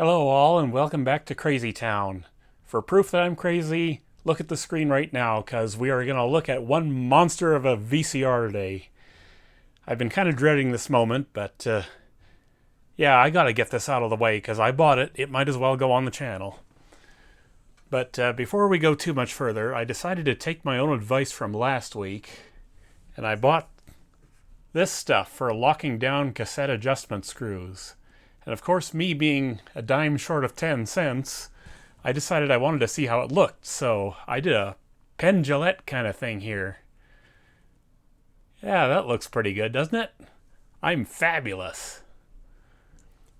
Hello all and welcome back to Crazy Town. For proof that I'm crazy, look at the screen right now because we are going to look at one monster of a VCR today. I've been kind of dreading this moment, but yeah, I got to get this out of the way because I bought it. It might as well go on the channel. But before we go too much further, I decided to take my own advice from last week, and I bought this stuff for locking down cassette adjustment screws. And of course, me being a dime short of 10 cents, I decided I wanted to see how it looked. So I did a Penn Jillette kind of thing here. Yeah, that looks pretty good, doesn't it? I'm fabulous.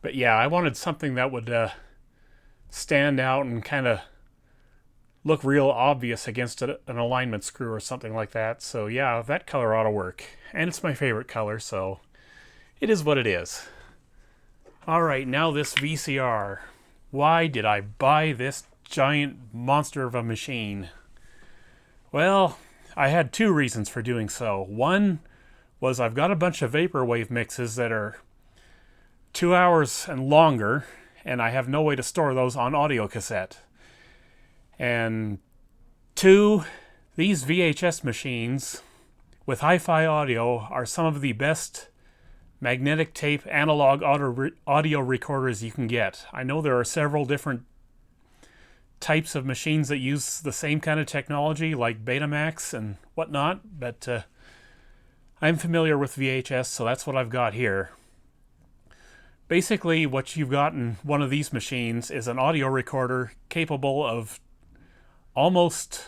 But yeah, I wanted something that would stand out and kind of look real obvious against an alignment screw or something like that. So yeah, that color ought to work. And it's my favorite color, so it is what it is. Alright, now this VCR. Why did I buy this giant monster of a machine? Well, I had two reasons for doing so. One was I've got a bunch of vaporwave mixes that are 2 hours and longer, and I have no way to store those on audio cassette. And two, these VHS machines with hi-fi audio are some of the best magnetic tape analog audio recorders you can get. I know there are several different types of machines that use the same kind of technology, like Betamax and whatnot, but I'm familiar with VHS, so that's what I've got here. Basically, what you've got in one of these machines is an audio recorder capable of almost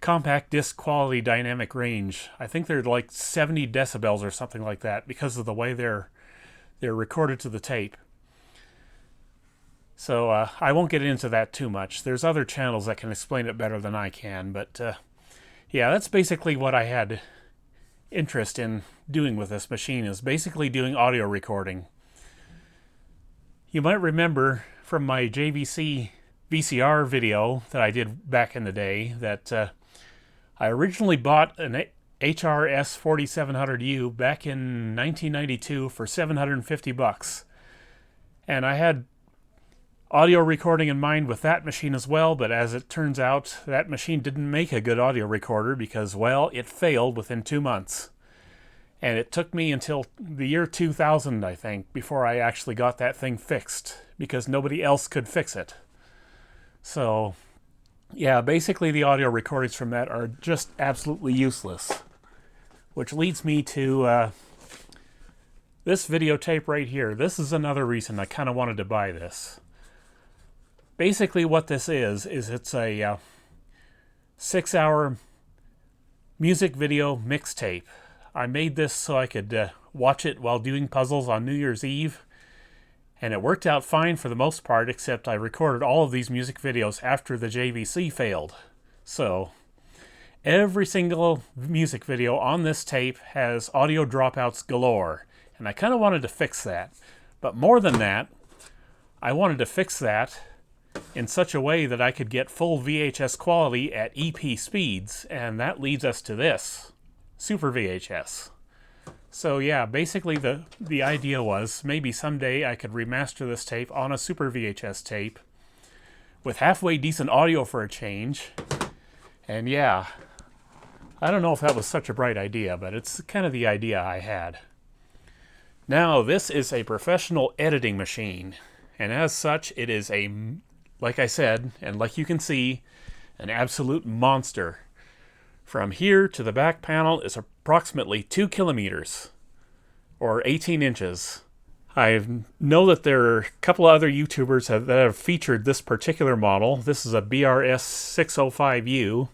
compact disc quality dynamic range. I think they're like 70 decibels or something like that because of the way they're recorded to the tape. So I won't get into that too much. There's other channels that can explain it better than I can, but yeah, that's basically what I had interest in doing with this machine, is basically doing audio recording. You might remember from my JVC VCR video that I did back in the day that I originally bought an HRS 4700U back in 1992 for $750. And I had audio recording in mind with that machine as well, but as it turns out, that machine didn't make a good audio recorder because, well, it failed within 2 months. And it took me until the year 2000, I think, before I actually got that thing fixed, because nobody else could fix it. So yeah, basically the audio recordings from that are just absolutely useless. Which leads me to this videotape right here. This is another reason I kind of wanted to buy this. Basically what this is it's a 6-hour music video mixtape. I made this so I could watch it while doing puzzles on New Year's Eve. And it worked out fine for the most part, except I recorded all of these music videos after the JVC failed. So every single music video on this tape has audio dropouts galore, and I kind of wanted to fix that. But more than that, I wanted to fix that in such a way that I could get full VHS quality at EP speeds, and that leads us to this, Super VHS. So yeah, basically the idea was maybe someday I could remaster this tape on a Super VHS tape with halfway decent audio for a change. And yeah, I don't know if that was such a bright idea, but it's kind of the idea I had. Now, this is a professional editing machine, and as such, it is like I said, and like you can see, an absolute monster. From here to the back panel is approximately 2 kilometers, or 18 inches. I know that there are a couple of other YouTubers that have featured this particular model. This is a BR-S605U.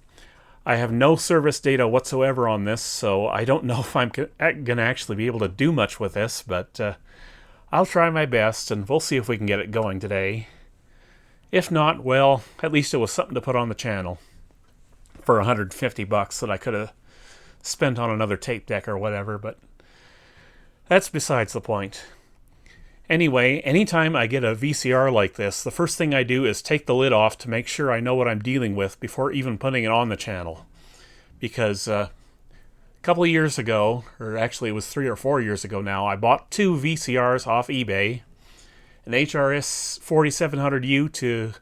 I have no service data whatsoever on this, so I don't know if I'm going to actually be able to do much with this, but I'll try my best, and we'll see if we can get it going today. If not, well, at least it was something to put on the channel for $150 that I could have spent on another tape deck or whatever, but that's besides the point. Anyway, anytime I get a VCR like this, the first thing I do is take the lid off to make sure I know what I'm dealing with before even putting it on the channel. Because a couple of years ago, or actually it was 3 or 4 years ago now, I bought 2 VCRs off eBay, an HRS 4700U to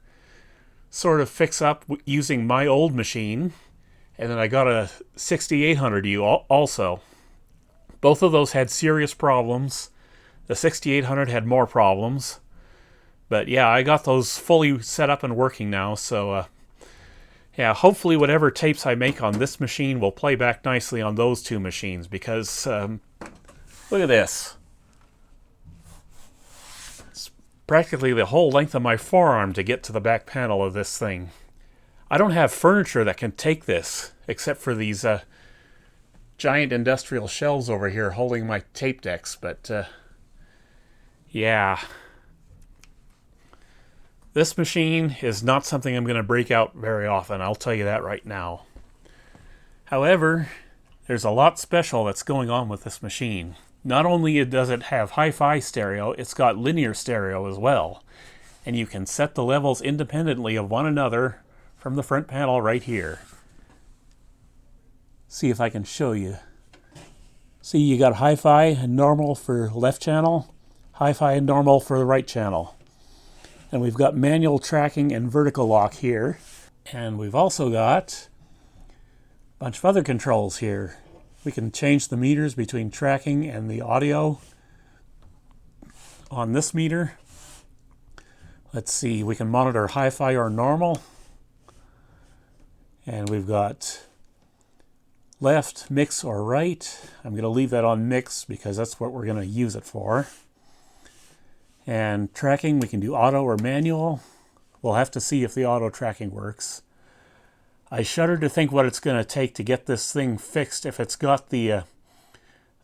sort of fix up using my old machine, and then I got a 6800U also. Both of those had serious problems. The 6800 had more problems. But yeah, I got those fully set up and working now, so yeah, hopefully whatever tapes I make on this machine will play back nicely on those two machines, because look at this. It's practically the whole length of my forearm to get to the back panel of this thing. I don't have furniture that can take this, except for these giant industrial shelves over here holding my tape decks, but yeah. This machine is not something I'm going to break out very often, I'll tell you that right now. However, there's a lot special that's going on with this machine. Not only does it have hi-fi stereo, it's got linear stereo as well. And you can set the levels independently of one another from the front panel right here. See if I can show you. See, you got hi-fi and normal for left channel, hi-fi and normal for the right channel. And we've got manual tracking and vertical lock here. And we've also got a bunch of other controls here. We can change the meters between tracking and the audio on this meter. Let's see, we can monitor hi-fi or normal. And we've got left, mix, or right. I'm going to leave that on mix because that's what we're going to use it for. And tracking, we can do auto or manual. We'll have to see if the auto tracking works. I shudder to think what it's going to take to get this thing fixed if it's got the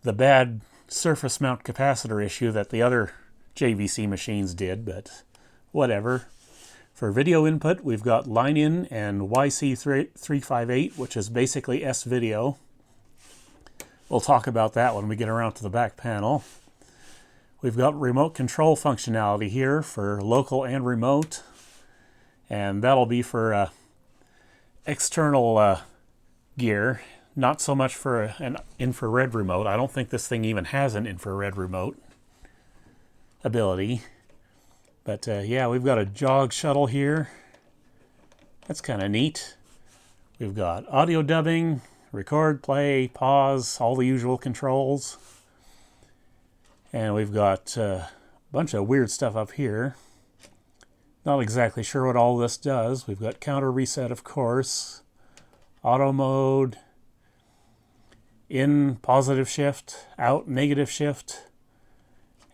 bad surface mount capacitor issue that the other JVC machines did, but whatever. For video input, we've got line in and YC358, which is basically S-video. We'll talk about that when we get around to the back panel. We've got remote control functionality here for local and remote, and that'll be for external gear, not so much for an infrared remote. I don't think this thing even has an infrared remote ability. But yeah, we've got a jog shuttle here. That's kind of neat. We've got audio dubbing, record, play, pause, all the usual controls. And we've got a bunch of weird stuff up here. Not exactly sure what all this does. We've got counter reset, of course. Auto mode. In positive shift. Out negative shift.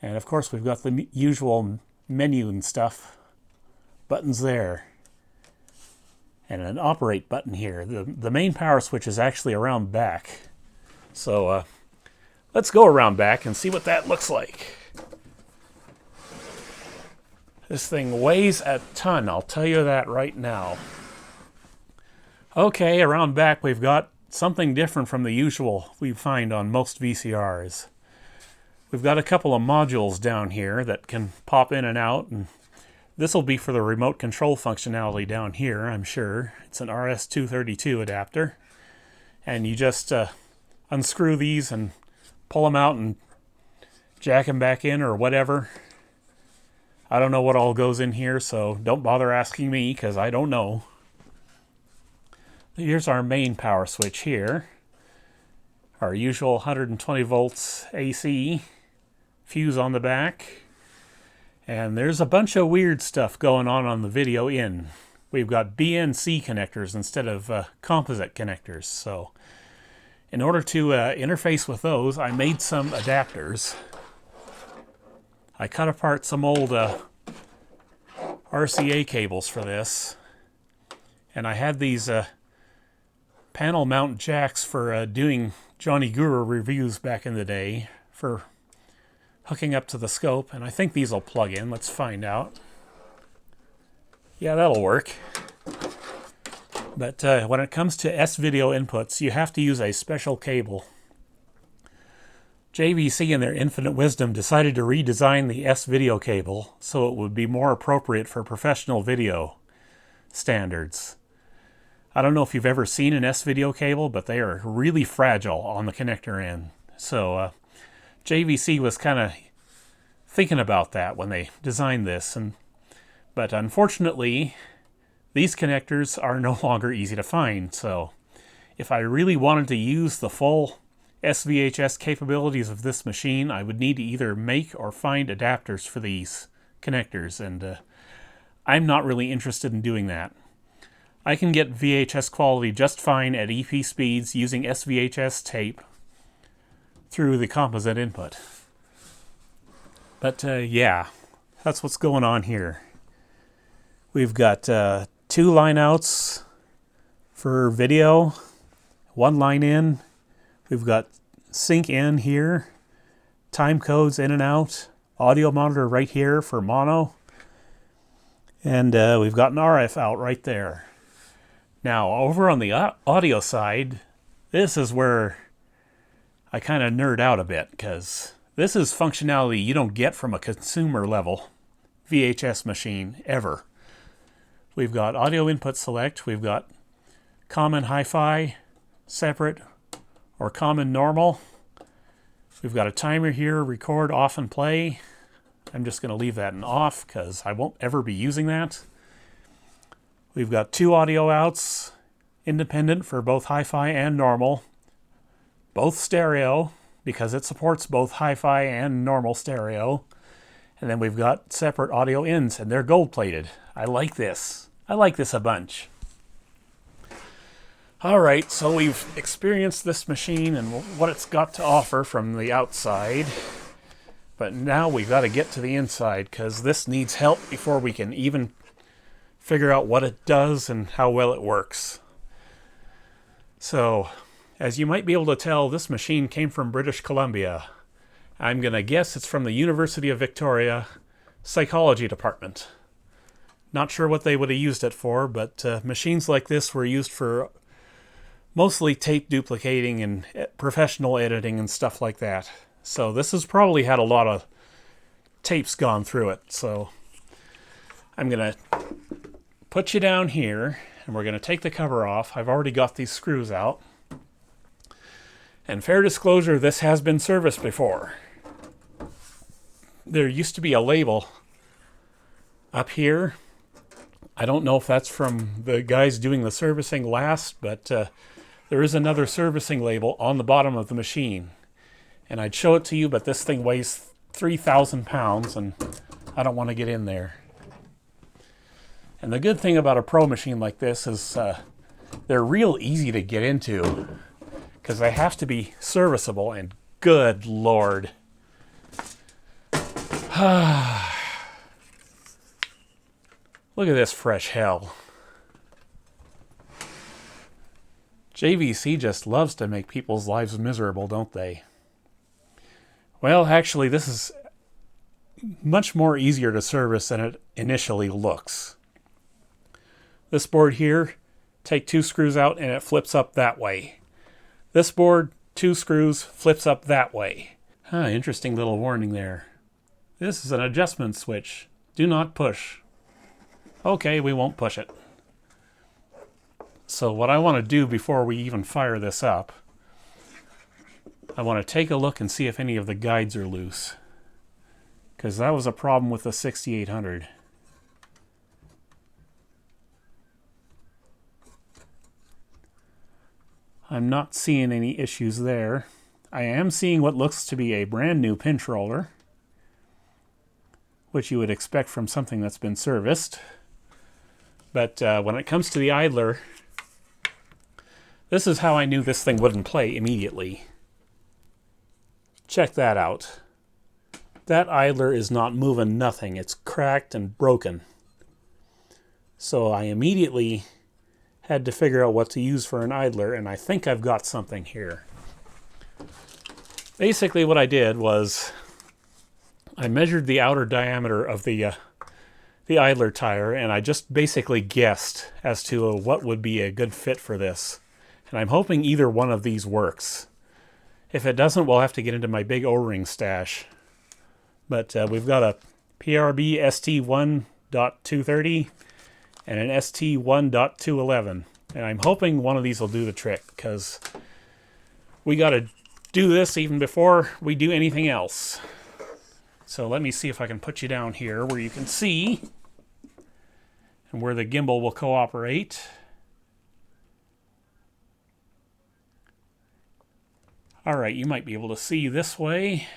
And of course we've got the usual menu and stuff. Buttons there. And an operate button here. The main power switch is actually around back. So let's go around back and see what that looks like. This thing weighs a ton, I'll tell you that right now. Okay, around back we've got something different from the usual we find on most VCRs. We've got a couple of modules down here that can pop in and out, and this will be for the remote control functionality down here, I'm sure. It's an RS-232 adapter. And you just unscrew these and pull them out and jack them back in or whatever. I don't know what all goes in here, so don't bother asking me because I don't know. Here's our main power switch here. Our usual 120 volts AC. Fuse on the back. And there's a bunch of weird stuff going on the video in. We've got BNC connectors instead of composite connectors. So in order to interface with those, I made some adapters. I cut apart some old RCA cables for this. And I had these panel mount jacks for doing Johnny Guru reviews back in the day for hooking up to the scope. And I think these will plug in. Let's find out. Yeah, that'll work. But when it comes to S-video inputs, you have to use a special cable. JVC, in their infinite wisdom, decided to redesign the S-video cable so it would be more appropriate for professional video standards. I don't know if you've ever seen an S-video cable, but they are really fragile on the connector end. So JVC was kind of thinking about that when they designed this, but unfortunately, these connectors are no longer easy to find. So if I really wanted to use the full SVHS capabilities of this machine, I would need to either make or find adapters for these connectors, and I'm not really interested in doing that. I can get VHS quality just fine at EP speeds using SVHS tape through the composite input. But yeah, that's what's going on here. We've got 2 line outs for video, 1 line in. We've got sync in here, time codes in and out, audio monitor right here for mono, and we've got an RF out right there. Now, over on the audio side, this is where I kind of nerd out a bit, because this is functionality you don't get from a consumer level VHS machine ever. We've got audio input select, we've got common hi-fi, separate, or common normal. We've got a timer here, record, off, and play. I'm just going to leave that in off because I won't ever be using that. We've got 2 audio outs, independent for both hi-fi and normal. Both stereo, because it supports both hi-fi and normal stereo. And then we've got separate audio ins, and they're gold-plated. I like this. I like this a bunch. Alright, so we've experienced this machine and what it's got to offer from the outside. But now we've got to get to the inside, because this needs help before we can even figure out what it does and how well it works. So, as you might be able to tell, this machine came from British Columbia. I'm going to guess it's from the University of Victoria Psychology Department. Not sure what they would have used it for, but machines like this were used for mostly tape duplicating and professional editing and stuff like that. So this has probably had a lot of tapes gone through it. So I'm going to put you down here, and we're going to take the cover off. I've already got these screws out. And fair disclosure, this has been serviced before. There used to be a label up here. I don't know if that's from the guys doing the servicing last, but there is another servicing label on the bottom of the machine. And I'd show it to you, but this thing weighs 3,000 pounds, and I don't want to get in there. And the good thing about a pro machine like this is they're real easy to get into, because they have to be serviceable, and good Lord. Look at this fresh hell. JVC just loves to make people's lives miserable, don't they? Well, actually, this is much more easier to service than it initially looks. This board here, take 2 screws out and it flips up that way. This board, 2 screws, flips up that way. Interesting little warning there. This is an adjustment switch. Do not push. Okay, we won't push it. So what I want to do before we even fire this up, I want to take a look and see if any of the guides are loose, because that was a problem with the 6800. I'm not seeing any issues there. I am seeing what looks to be a brand new pinch roller, which you would expect from something that's been serviced. But when it comes to the idler, this is how I knew this thing wouldn't play immediately. Check that out. That idler is not moving nothing. It's cracked and broken. So I immediately had to figure out what to use for an idler, and I think I've got something here. Basically what I did was I measured the outer diameter of the idler tire, and I just basically guessed as to what would be a good fit for this. And I'm hoping either one of these works. If it doesn't, we'll have to get into my big O-ring stash. But we've got a PRB ST1.230 and an ST1.211. And I'm hoping one of these will do the trick, because we got to do this even before we do anything else. So let me see if I can put you down here where you can see and where the gimbal will cooperate. All right, you might be able to see this way.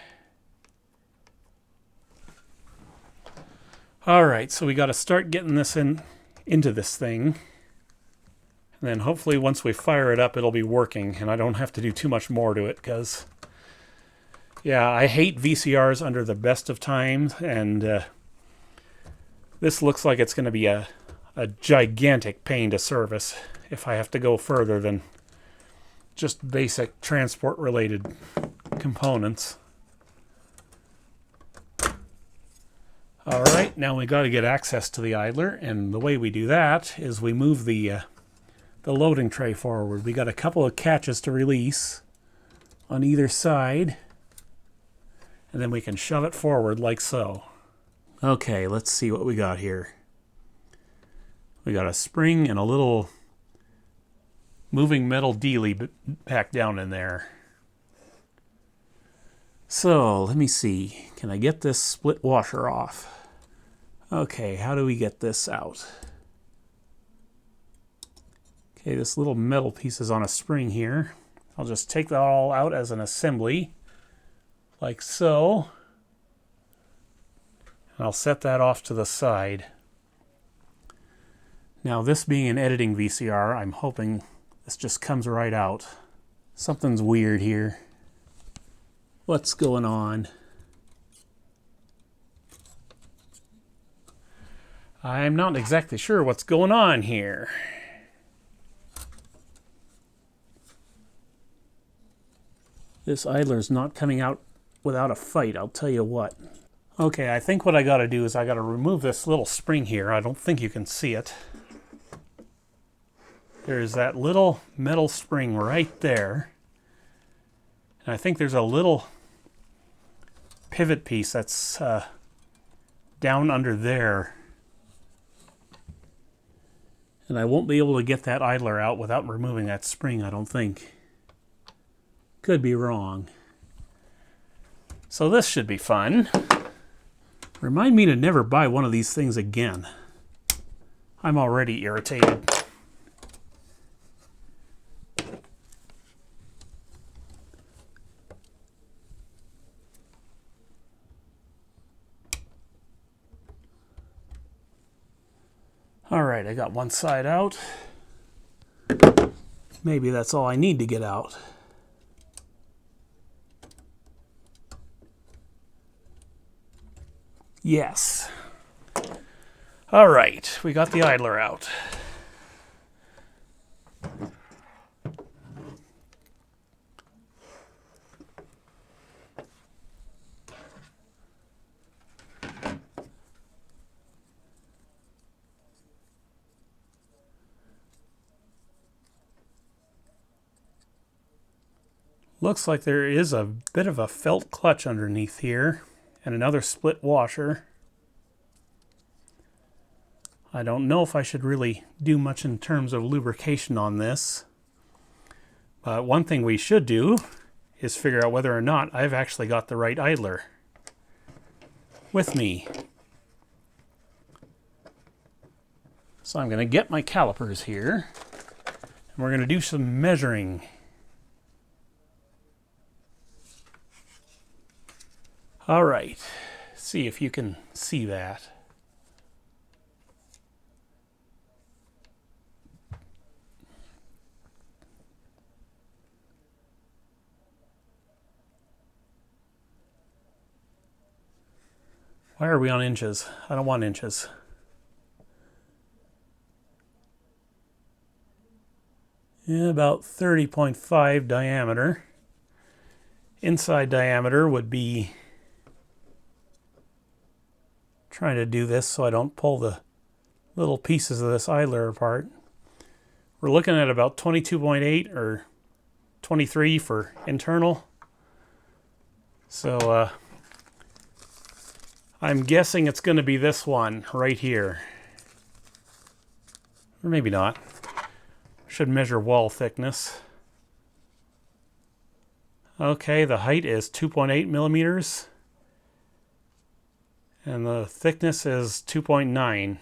All right, so we got to start getting this into this thing. And then hopefully once we fire it up, it'll be working and I don't have to do too much more to it because, yeah, I hate VCRs under the best of times, and this looks like it's going to be a gigantic pain to service if I have to go further than just basic transport-related components. All right, now we got to get access to the idler, and the way we do that is we move the loading tray forward. We got a couple of catches to release on either side, and then we can shove it forward like so. Okay, let's see what we got here. We got a spring and a little moving metal dealie back down in there. So, let me see. Can I get this split washer off? Okay, how do we get this out? Okay, this little metal piece is on a spring here. I'll just take that all out as an assembly, like so. And I'll set that off to the side. Now, this being an editing VCR, I'm hoping this just comes right out. Something's weird here. What's going on? I'm not exactly sure what's going on here. This idler's not coming out without a fight, I'll tell you what. Okay, I think what I gotta do is I gotta remove this little spring here. I don't think you can see it. There's that little metal spring right there. And I think there's a little pivot piece that's down under there. And I won't be able to get that idler out without removing that spring, I don't think. Could be wrong. So this should be fun. Remind me to never buy one of these things again. I'm already irritated. All right, I got one side out. Maybe that's all I need to get out. Yes. All right, we got the idler out. Looks like there is a bit of a felt clutch underneath here and another split washer. I don't know if I should really do much in terms of lubrication on this, but one thing we should do is figure out whether or not I've actually got the right idler with me. So I'm going to get my calipers here and we're going to do some measuring. All right, see if you can see that. Why are we on inches? I don't want inches. Yeah, about 30.5 diameter. Inside diameter would be, trying to do this so I don't pull the little pieces of this idler apart. We're looking at about 22.8 or 23 for internal. So I'm guessing it's going to be this one right here. Or maybe not. Should measure wall thickness. Okay, the height is 2.8 millimeters. And the thickness is 2.9.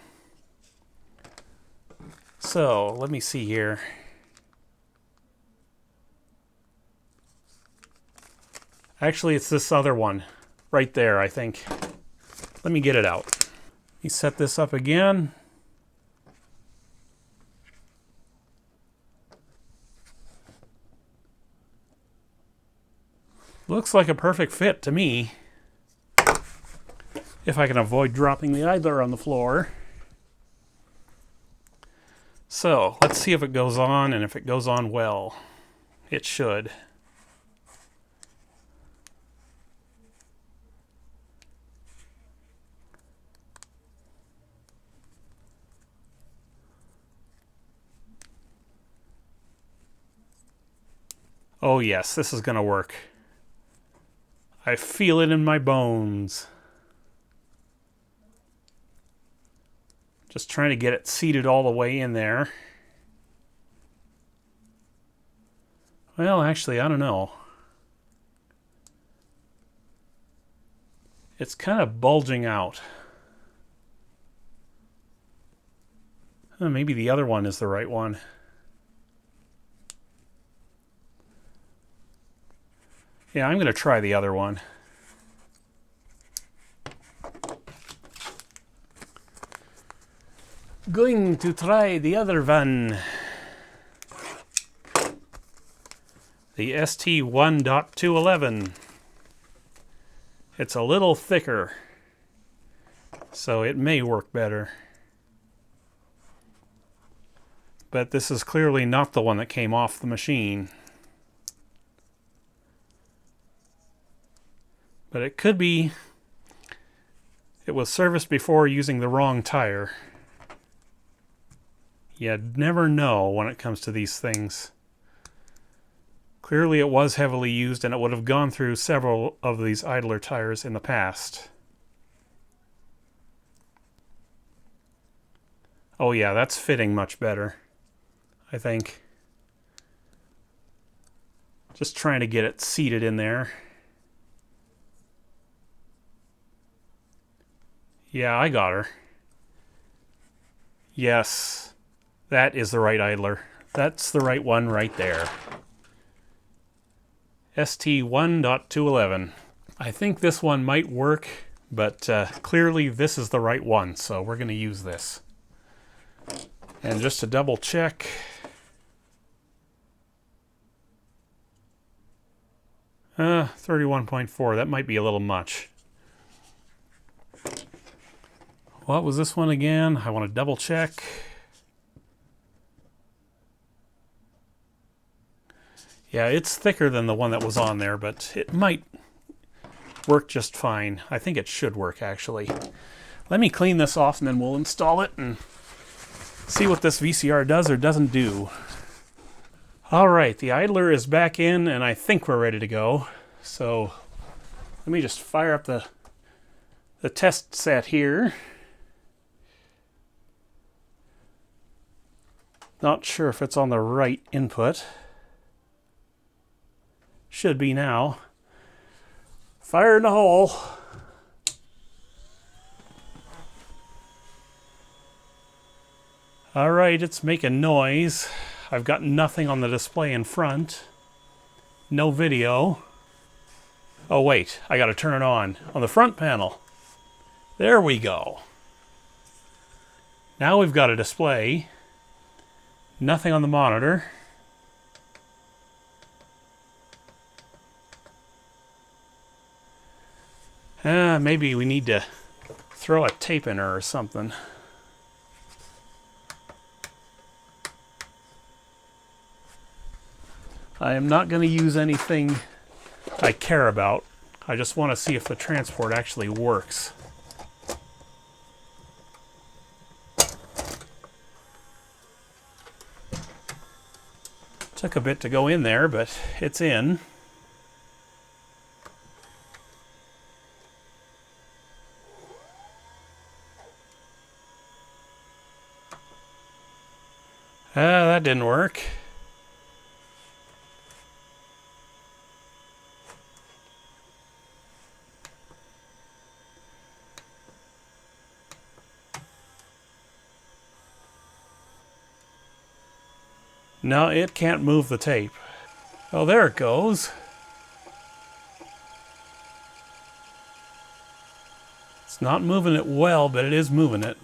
So let me see here. Actually, it's this other one right there, I think. Let me get it out. Let me set this up again. Looks like a perfect fit to me. If I can avoid dropping the idler on the floor. So, let's see if it goes on, and if it goes on well. It should. Oh yes, this is gonna work. I feel it in my bones. Just trying to get it seated all the way in there. Well, actually, I don't know. It's kind of bulging out. Maybe the other one is the right one. Yeah, I'm going to try the other one. Going to try the other one. The ST1.211. It's a little thicker, so it may work better. But this is clearly not the one that came off the machine. But it could be it was serviced before using the wrong tire. You never know when it comes to these things. Clearly it was heavily used, and it would have gone through several of these idler tires in the past. Oh yeah, that's fitting much better, I think. Just trying to get it seated in there. Yeah, I got her. Yes, that is the right idler. That's the right one right there. ST1.211. I think this one might work, but clearly this is the right one, so we're going to use this. And just to double check, uh, 31.4, that might be a little much. What was this one again? I want to double check. Yeah, it's thicker than the one that was on there, but it might work just fine. I think it should work, actually. Let me clean this off, and then we'll install it and see what this VCR does or doesn't do. All right, the idler is back in, and I think we're ready to go. So let me just fire up the test set here. Not sure if it's on the right input. Should be now. Fire in the hole. All right, it's making noise. I've got nothing on the display in front. No video. Oh wait, I gotta turn it on the front panel. There we go. Now we've got a display. Nothing on the monitor. Maybe we need to throw a tape in her or something. I am not going to use anything I care about. I just want to see if the transport actually works. Took a bit to go in there, but it's in. That didn't work. No, it can't move the tape. Oh, there it goes. It's not moving it well, but it is moving it.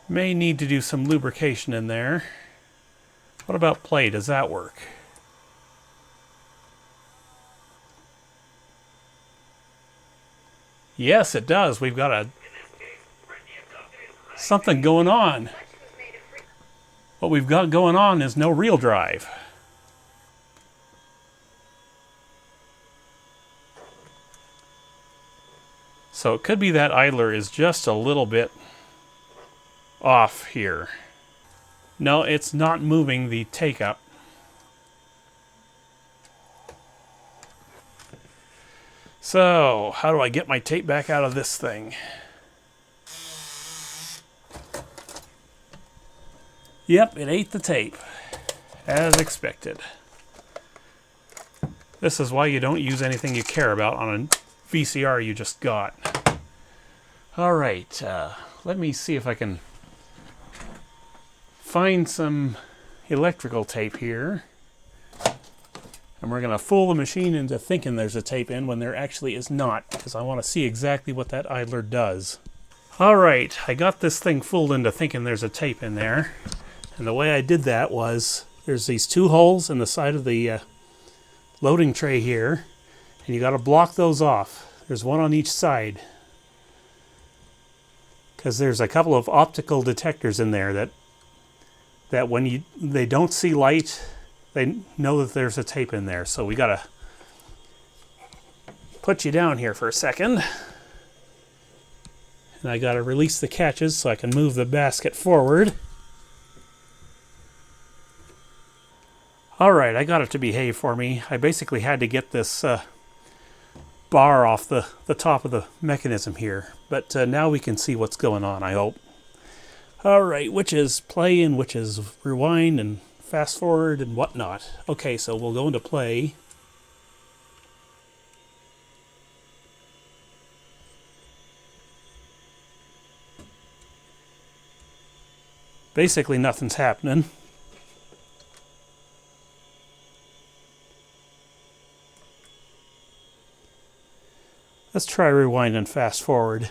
May need to do some lubrication in there. What about play? Does that work? Yes, it does. We've got something going on. What we've got going on is no reel drive. So it could be that idler is just a little bit off here. No, it's not moving the take up. So, how do I get my tape back out of this thing? Yep, it ate the tape, as expected. This is why you don't use anything you care about on a VCR you just got. Alright, let me see if I can find some electrical tape here. And we're going to fool the machine into thinking there's a tape in when there actually is not, because I want to see exactly what that idler does. Alright, I got this thing fooled into thinking there's a tape in there. And the way I did that was, there's these two holes in the side of the loading tray here, and you got to block those off. There's one on each side, because there's a couple of optical detectors in there that when they don't see light, they know that there's a tape in there. So we got to put you down here for a second. And I got to release the catches so I can move the basket forward. Alright, I got it to behave for me. I basically had to get this bar off the top of the mechanism here. But now we can see what's going on, I hope. Alright, which is play and which is rewind and fast forward and whatnot. Okay, so we'll go into play. Basically nothing's happening. Let's try rewind and fast forward.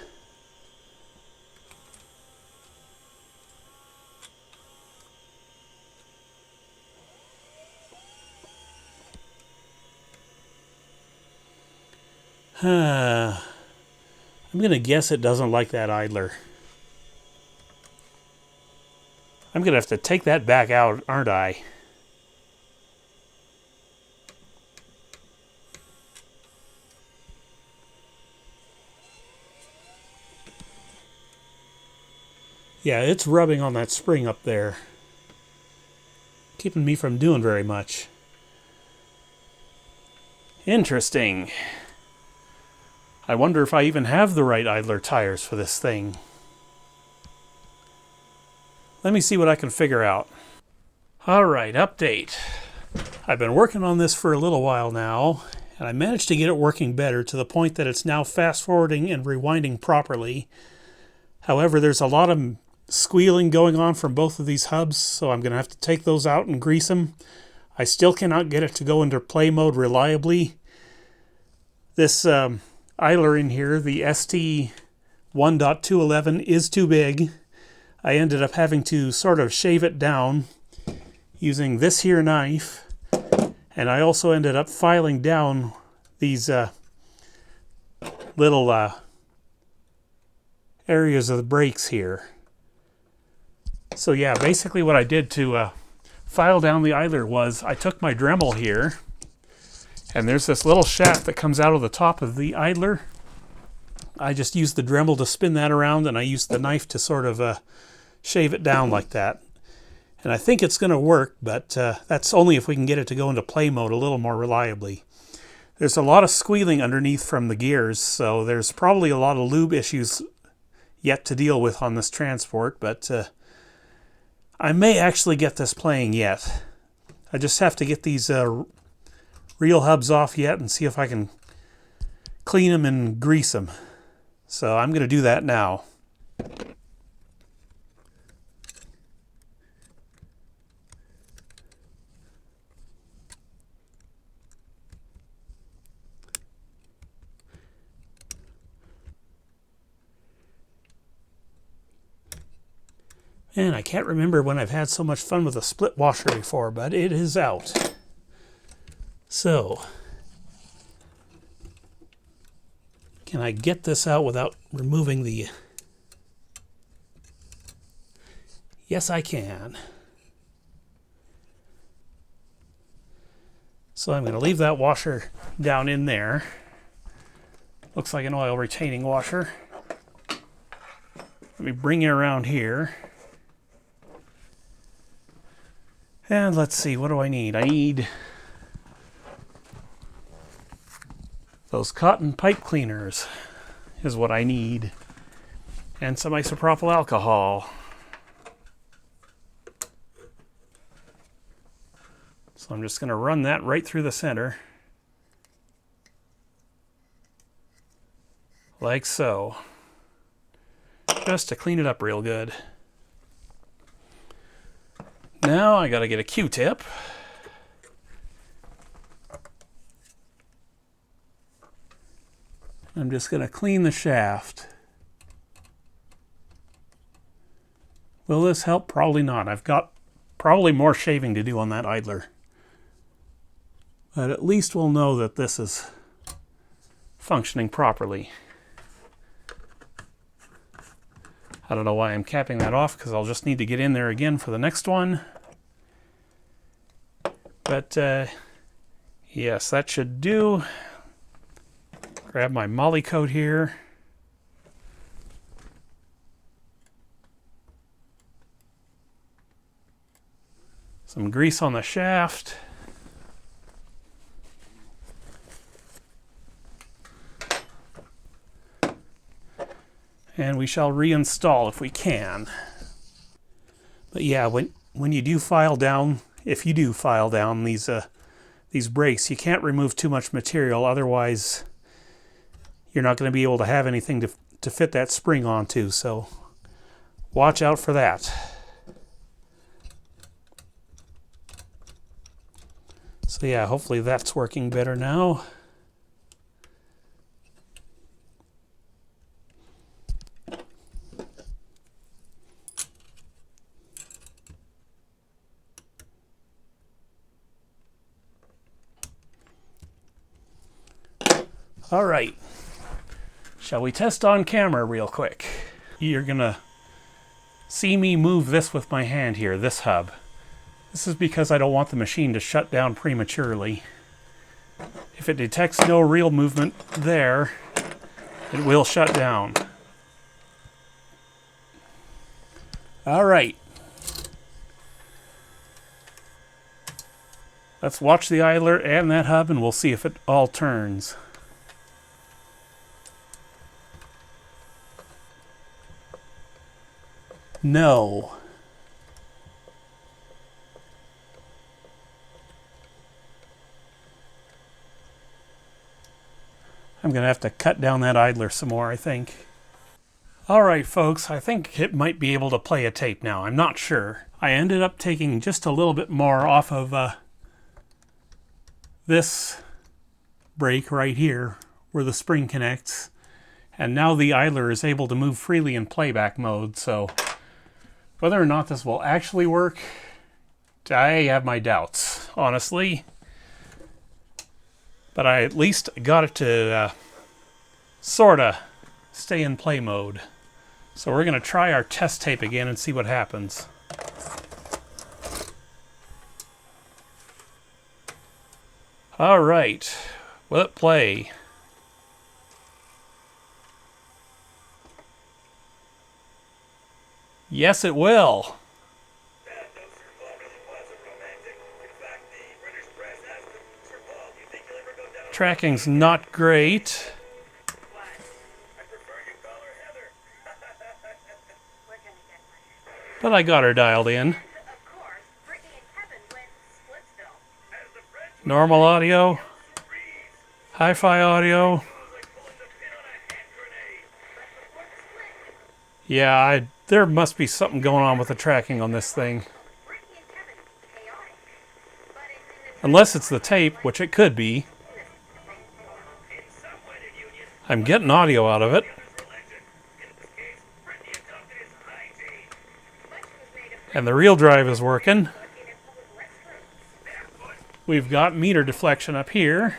I'm going to guess it doesn't like that idler. I'm going to have to take that back out, aren't I? Yeah, it's rubbing on that spring up there, keeping me from doing very much. Interesting. I wonder if I even have the right idler tires for this thing. Let me see what I can figure out. Alright, update. I've been working on this for a little while now, and I managed to get it working better to the point that it's now fast forwarding and rewinding properly. However, there's a lot of squealing going on from both of these hubs, so I'm going to have to take those out and grease them. I still cannot get it to go into play mode reliably. This idler in here, the ST1.211, is too big. I ended up having to sort of shave it down using this here knife, and I also ended up filing down these little areas of the brakes here. So yeah, basically what I did to file down the idler was I took my Dremel here, and there's this little shaft that comes out of the top of the idler. I just used the Dremel to spin that around, and I used the knife to sort of shave it down like that. And I think it's going to work, but that's only if we can get it to go into play mode a little more reliably. There's a lot of squealing underneath from the gears, so there's probably a lot of lube issues yet to deal with on this transport, but I may actually get this playing yet. I just have to get these reel hubs off yet and see if I can clean them and grease them. So I'm going to do that now. And I can't remember when I've had so much fun with a split washer before, but it is out. So, can I get this out without removing the... Yes, I can. So I'm going to leave that washer down in there. Looks like an oil retaining washer. Let me bring it around here. And let's see, what do I need? I need those cotton pipe cleaners is what I need. And some isopropyl alcohol. So I'm just going to run that right through the center. Like so. Just to clean it up real good. Now I gotta get a Q-tip. I'm just gonna clean the shaft. Will this help? Probably not. I've got probably more shaving to do on that idler. But at least we'll know that this is functioning properly. I don't know why I'm capping that off, because I'll just need to get in there again for the next one. But, yes, that should do. Grab my moly coat here. Some grease on the shaft. And we shall reinstall if we can. But yeah, when you do file down, if you do file down these brakes, you can't remove too much material, otherwise you're not going to be able to have anything to fit that spring onto, so watch out for that. So yeah, hopefully that's working better now. All right, shall we test on camera real quick? You're gonna see me move this with my hand here, this hub. This is because I don't want the machine to shut down prematurely. If it detects no real movement there, it will shut down. All right. Let's watch the idler and that hub, and we'll see if it all turns. No. I'm going to have to cut down that idler some more, I think. Alright folks, I think it might be able to play a tape now. I'm not sure. I ended up taking just a little bit more off of this brake right here, where the spring connects. And now the idler is able to move freely in playback mode, so whether or not this will actually work, I have my doubts, honestly. But I at least got it to sorta stay in play mode. So we're going to try our test tape again and see what happens. All right, will it play? Yes, it will. Tracking's not great. But I got her dialed in. Normal audio. Hi-fi audio. Yeah, there must be something going on with the tracking on this thing. Unless it's the tape, which it could be. I'm getting audio out of it. And the reel drive is working. We've got meter deflection up here.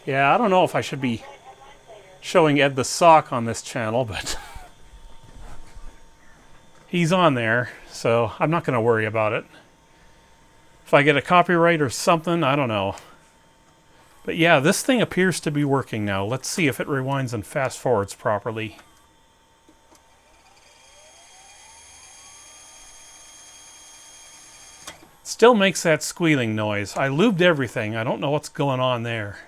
Yeah, I don't know if I should be showing Ed the Sock on this channel, but he's on there, so I'm not going to worry about it. If I get a copyright or something, I don't know. But yeah, this thing appears to be working now. Let's see if it rewinds and fast forwards properly. Still makes that squealing noise. I lubed everything. I don't know what's going on there.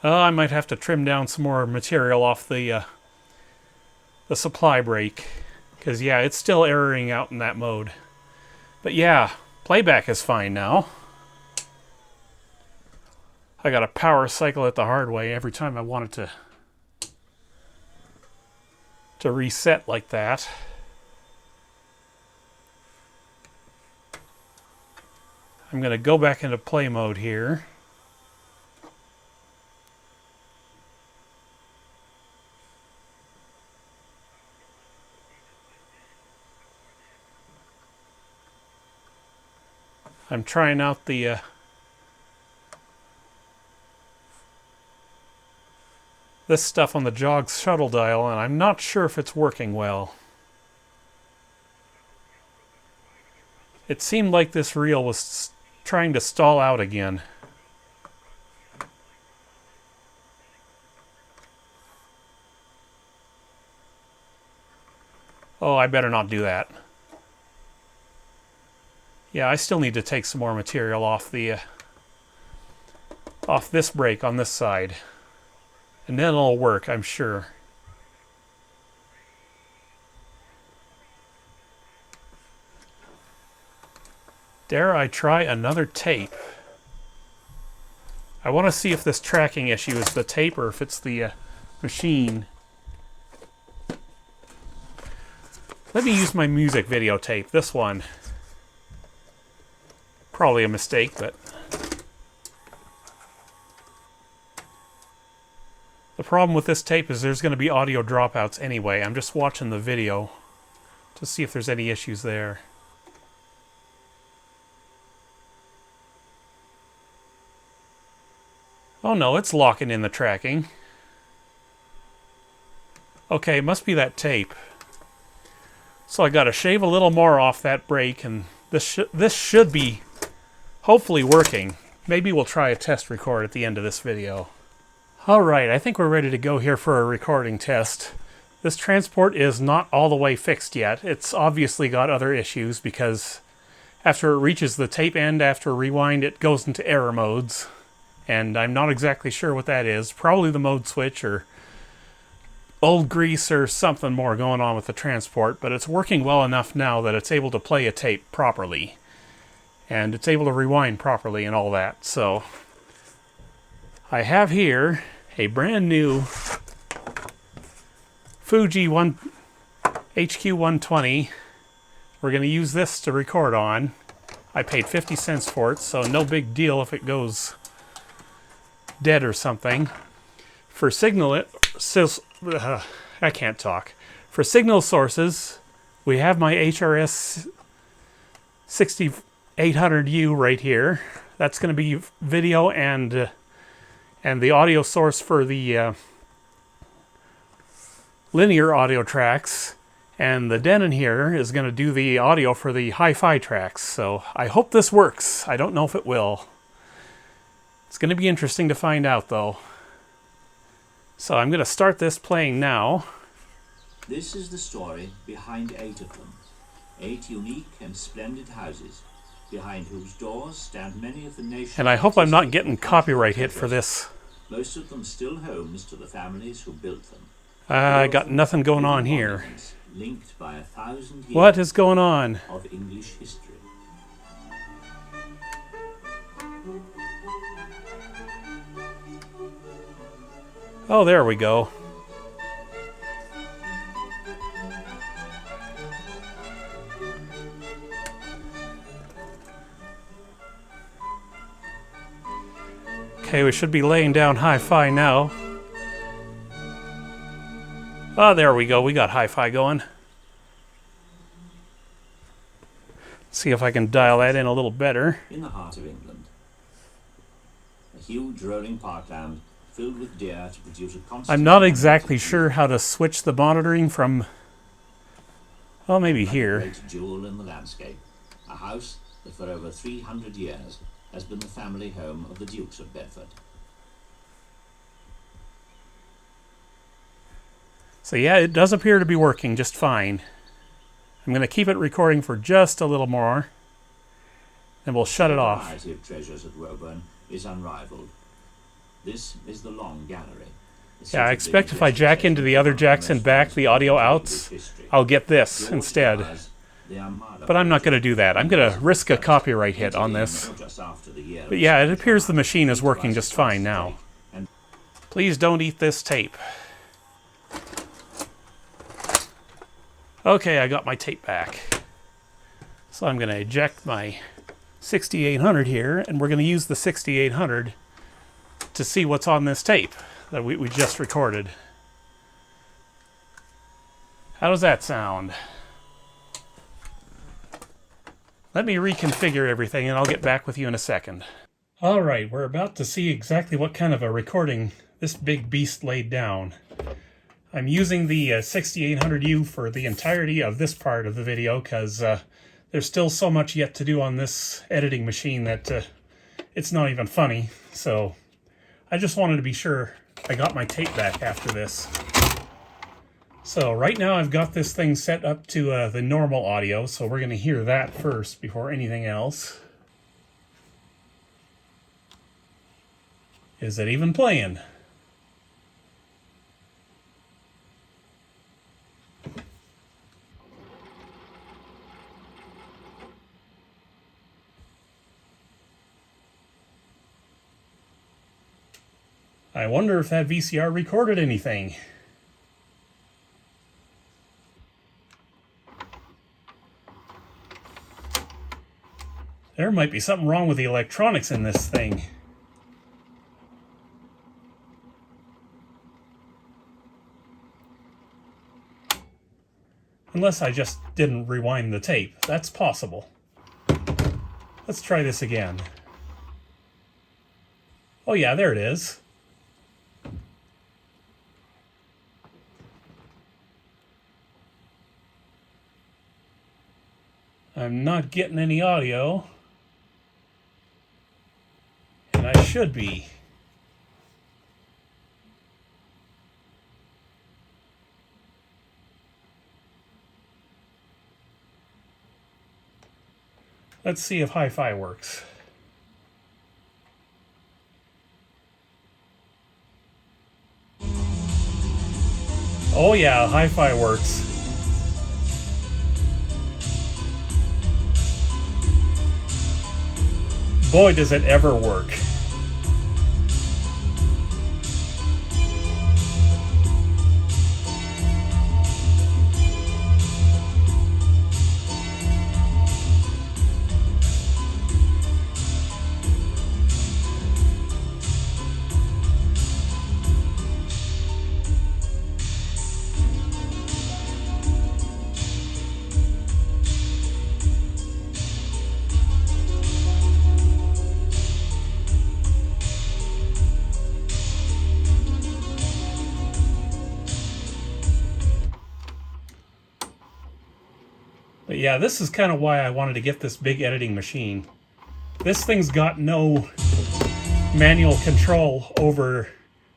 I might have to trim down some more material off the supply brake. Because, yeah, it's still erroring out in that mode. But, yeah, playback is fine now. I got to power cycle it the hard way every time I want it to reset like that. I'm going to go back into play mode here. I'm trying out the this stuff on the jog shuttle dial, and I'm not sure if it's working well. It seemed like this reel was trying to stall out again. Oh, I better not do that. Yeah, I still need to take some more material off the off this brake on this side. And then it'll work, I'm sure. Dare I try another tape? I want to see if this tracking issue is the tape or if it's the machine. Let me use my music videotape, this one. Probably a mistake, but the problem with this tape is there's going to be audio dropouts anyway. I'm just watching the video to see if there's any issues there. Oh no, it's locking in the tracking. Okay, it must be that tape. So I got to shave a little more off that brake, and this should be hopefully working. Maybe we'll try a test record at the end of this video. Alright, I think we're ready to go here for a recording test. This transport is not all the way fixed yet. It's obviously got other issues because after it reaches the tape end, after rewind, it goes into error modes. And I'm not exactly sure what that is. Probably the mode switch or old grease or something more going on with the transport, but it's working well enough now that it's able to play a tape properly. And it's able to rewind properly and all that. So I have here a brand new Fuji HQ120. We're going to use this to record on. I paid 50 cents for it, so no big deal if it goes dead or something. For signal I can't talk. For signal sources, we have my HRS 6800U right here. That's going to be video and the audio source for the linear audio tracks. And the Denon here is going to do the audio for the hi-fi tracks. So I hope this works. I don't know if it will. It's going to be interesting to find out, though. So I'm going to start this playing now. This is the story behind 8 of them. 8 unique and splendid houses, behind whose doors stand many of the nation's... And I hope I'm not getting copyright hit for this. Most of them still homes to the families who built them. I got nothing going on here. linked by 1,000 years What is going on? of English history. Oh, there we go. Okay, we should be laying down hi-fi now. Oh, there we go. We got hi-fi going. See if I can dial that in a little better. In the heart of England, a huge rolling parkland filled with deer to produce a constant... I'm not exactly sure how to switch the monitoring from... Well, maybe here. A great jewel in the landscape. A house that for over 300 years has been the family home of the Dukes of Bedford. So yeah, it does appear to be working just fine. I'm going to keep it recording for just a little more, and we'll shut it off. The variety of treasures at Woburn is unrivaled. This is the Long Gallery. Yeah, I expect if I jack into the other jacks and back the audio outs, I'll get this instead. But I'm not going to do that. I'm going to risk a copyright hit on this. But yeah, it appears the machine is working just fine now. Please don't eat this tape. Okay, I got my tape back. So I'm going to eject my 6800 here, and we're going to use the 6800 to see what's on this tape that we just recorded. How does that sound? Let me reconfigure everything and I'll get back with you in a second. Alright, we're about to see exactly what kind of a recording this big beast laid down. I'm using the 6800U for the entirety of this part of the video because there's still so much yet to do on this editing machine that it's not even funny. So I just wanted to be sure I got my tape back after this. So right now I've got this thing set up to the normal audio, so we're going to hear that first before anything else. Is it even playing? I wonder if that VCR recorded anything. There might be something wrong with the electronics in this thing. Unless I just didn't rewind the tape. That's possible. Let's try this again. Oh yeah, there it is. I'm not getting any audio. And I should be. Let's see if hi-fi works. Oh yeah, hi-fi works. Boy, does it ever work. But yeah, this is kind of why I wanted to get this big editing machine. This thing's got no manual control over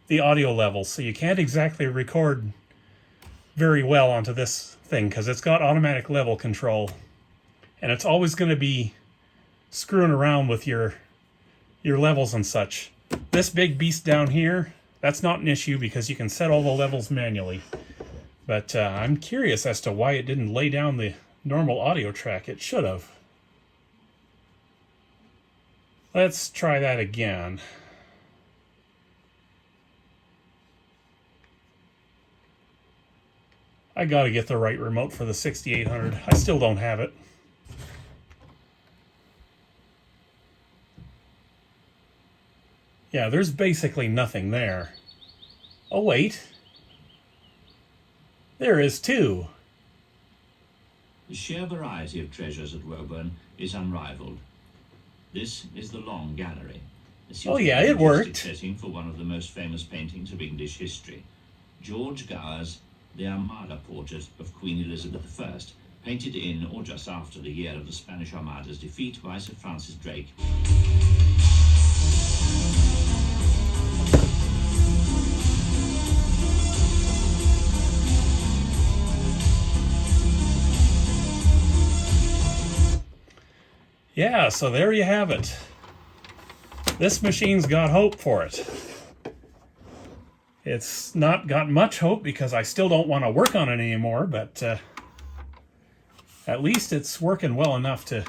the audio levels, so you can't exactly record very well onto this thing because it's got automatic level control. And it's always going to be screwing around with your levels and such. This big beast down here, that's not an issue because you can set all the levels manually. But I'm curious as to why it didn't lay down the normal audio track. It should have. Let's try that again. I gotta get the right remote for the 6800. I still don't have it. Yeah, there's basically nothing there. Oh, wait. There is too. The sheer variety of treasures at Woburn is unrivaled. This is the Long Gallery. Oh yeah, it worked. Setting for one of the most famous paintings of English history. George Gower's The Armada portrait of Queen Elizabeth I, painted in or just after the year of the Spanish Armada's defeat by Sir Francis Drake. Yeah, so there you have it. This machine's got hope for it. It's not got much hope because I still don't want to work on it anymore, but at least it's working well enough to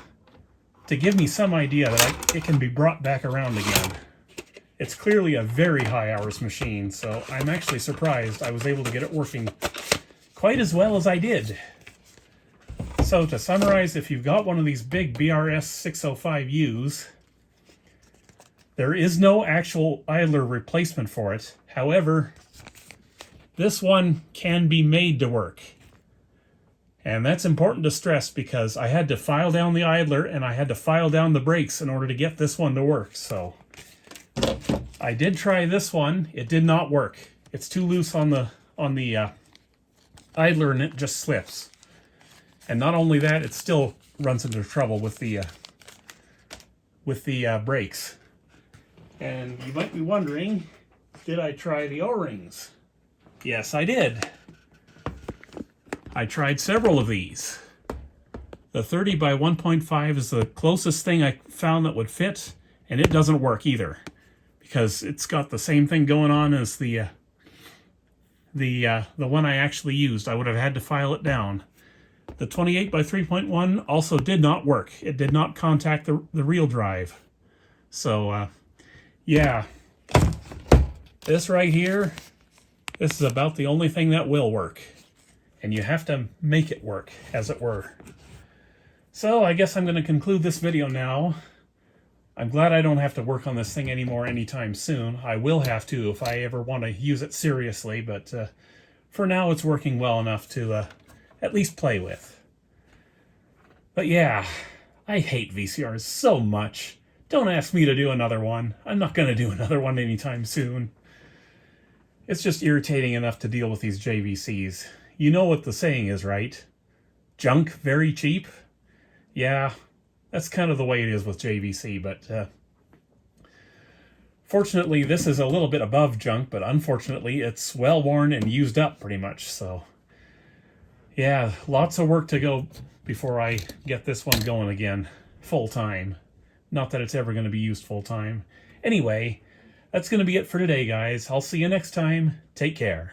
give me some idea that it can be brought back around again. It's clearly a very high hours machine, so I'm actually surprised I was able to get it working quite as well as I did. So to summarize, if you've got one of these big BR-S605Us, there is no actual idler replacement for it. However, this one can be made to work. And that's important to stress because I had to file down the idler and I had to file down the brakes in order to get this one to work. So I did try this one. It did not work. It's too loose on the idler and it just slips. And not only that, it still runs into trouble with the brakes. And you might be wondering, did I try the O-rings? Yes, I did. I tried several of these. The 30 by 1.5 is the closest thing I found that would fit, and it doesn't work either, because it's got the same thing going on as the one I actually used. I would have had to file it down. The 28 by 3.1 also did not work. It did not contact the reel drive. So, yeah. This right here, this is about the only thing that will work. And you have to make it work, as it were. So, I guess I'm going to conclude this video now. I'm glad I don't have to work on this thing anymore anytime soon. I will have to if I ever want to use it seriously, but for now it's working well enough to at least play with. But yeah, I hate VCRs so much. Don't ask me to do another one. I'm not going to do another one anytime soon. It's just irritating enough to deal with these JVCs. You know what the saying is, right? Junk very cheap? Yeah, that's kind of the way it is with JVC, but fortunately this is a little bit above junk, but unfortunately it's well worn and used up pretty much, so yeah, lots of work to go before I get this one going again, full time. Not that it's ever going to be used full time. Anyway, that's going to be it for today, guys. I'll see you next time. Take care.